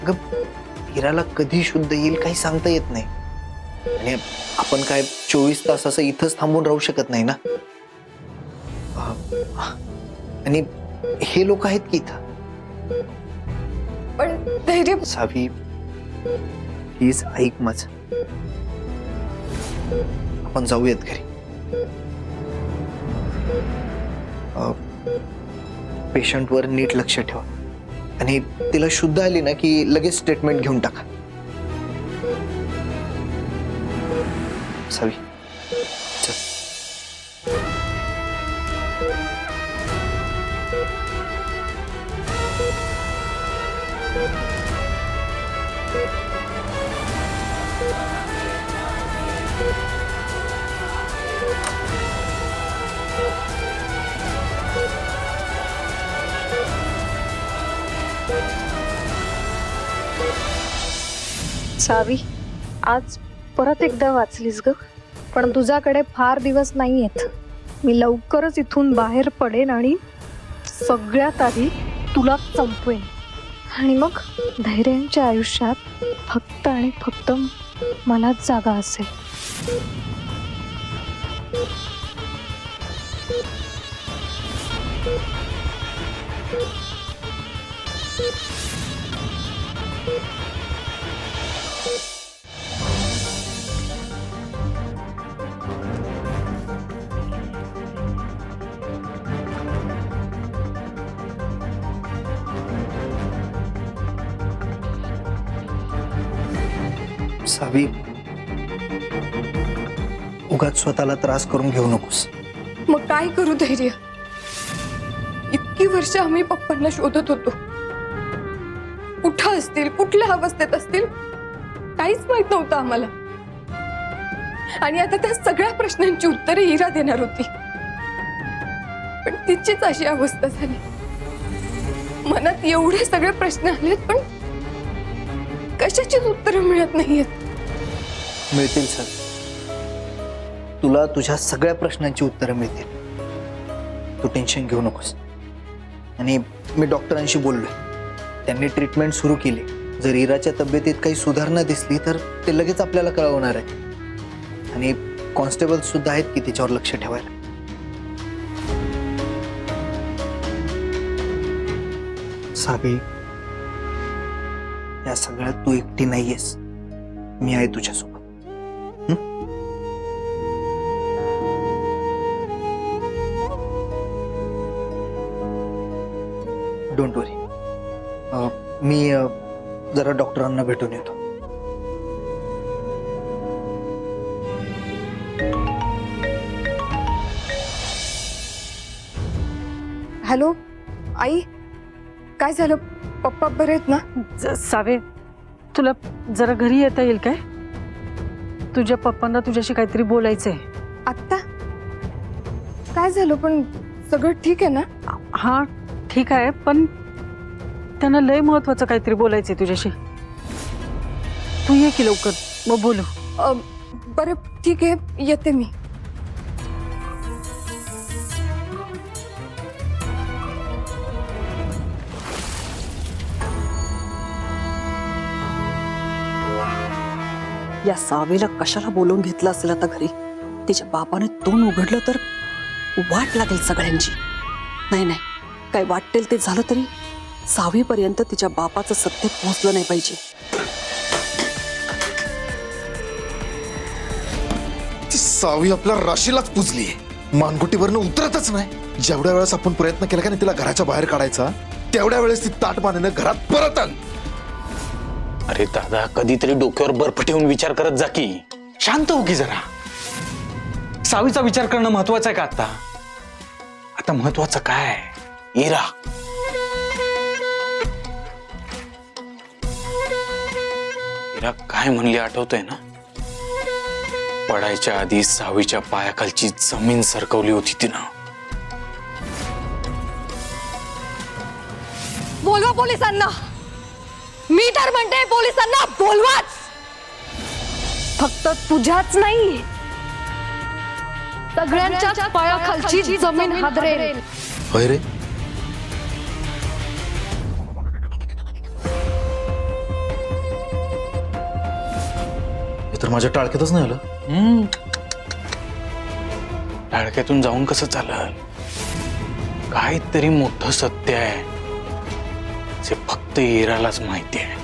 अगं हिराला कधी शुद्ध येईल काही सांगता येत नाही आणि आपण काय 24 तास असं इथंच थांबून राहू शकत नाही ना. आणि हे लोक आहेत की इथं. पण धैर्य सावी प्लीज ऐक माझं. आपण जाऊयात घरी. पेशंटवर नीट लक्ष ठेवा आणि तिला शुद्ध आली ना की लगेच ट्रीटमेंट घेऊन टाका. सावी चल. सावी, आज परत एकदा वाचलीस ग. पण तुझ्याकडे फार दिवस नाहीयेत. मी लवकरच इथून बाहेर पडेन आणि सगळ्यात आधी तुला संपवेन आणि मग धैर्यांच्या आयुष्यात फक्त आणि फक्त मलाच जागा असेल. सावी उगाच स्वतःला त्रास करून घेऊ नकोस. मग काय करू धैर्य? इतकी वर्ष आम्ही पप्पांना शोधत होतो. कुठं असतील, कुठल्या अवस्थेत असतील काहीच माहित नव्हतं आम्हाला. आणि आता त्या सगळ्या प्रश्नांची उत्तरे हिरा देणार होती. पण तिचीच अशी अवस्था झाली. मनात एवढे सगळे प्रश्न आलेत पण कशाचीच उत्तरं मिळत नाहीयेत. मिळतील सर. तुला तुझ्या सगळ्या प्रश्नांची उत्तरं मिळतील. तू टेन्शन घेऊ नकोस. आणि मी डॉक्टरांशी बोललोय. त्यांनी ट्रीटमेंट सुरू केली. जर इराच्या तब्येतीत काही सुधारणा दिसली तर ते लगेच आपल्याला कळवणार आहे. आणि कॉन्स्टेबल सुद्धा आहेत की तिच्यावर लक्ष ठेवायला. सावी या सगळ्यात तू एकटी नाहीयेस. मी आहे तुझ्यासोबत. डोंट वरी. मी जरा डॉक्टरांना भेटून येतो. हॅलो आई, काय झालं? पप्पा बरे आहेत ना? सावे, तुला जरा घरी येता येईल काय? तुझ्या पप्पांना तुझ्याशी काहीतरी बोलायचंय. आत्ता काय झालं? पण सगळं ठीक आहे ना? हा ठीक आहे, पण त्यांना लय महत्वाचं काहीतरी बोलायचंय तुझ्याशी. तू ये की लवकर, मग बोलू. बरं ठीक आहे, येते मी. या सावेला कशाला बोलवून घेतलं असेल आता घरी? तिच्या बापाने तोंड उघडलं तर वाट लागेल सगळ्यांची. नाही नाही, काय वाटेल ते झालं तरी सावीपर्यंत तिच्या बापाचं सत्य पोहोचलं नाही पाहिजे. ती सावी आपल्या राशीलाच पुजली. मानगुटीवरनं उतरतच नाही. जेवढ्या वेळेस आपण प्रयत्न केला का नाही तिला घराच्या बाहेर काढायचा, तेवढ्या वेळेस ती ताटमानेनं घरात परत आली. अरे दादा, कधीतरी डोक्यावर बर्फ ठेवून विचार करत जा की. शांत हो की जरा. सावीचा विचार करणं महत्वाचं आहे का आता? आता महत्वाचं काय? इरा. इरा काय म्हणली आठवतंय ना? पडायच्या आधी सावीच्या पायाखालची जमीन सरकवली होती तिनं. बोलवा पोलिसांना. मी तर म्हणते पोलिसांना बोलवाच. फक्त तुझ्याच नाही, सगळ्यांच्याच पायाखालची जमीन हादरेल. होय रे. तर माझ्या टाळक्यातच नाही आलं. टाळक्यातून जाऊन कसं चालल? काहीतरी मोठं सत्य आहे जे फक्त इरालाच माहिती आहे.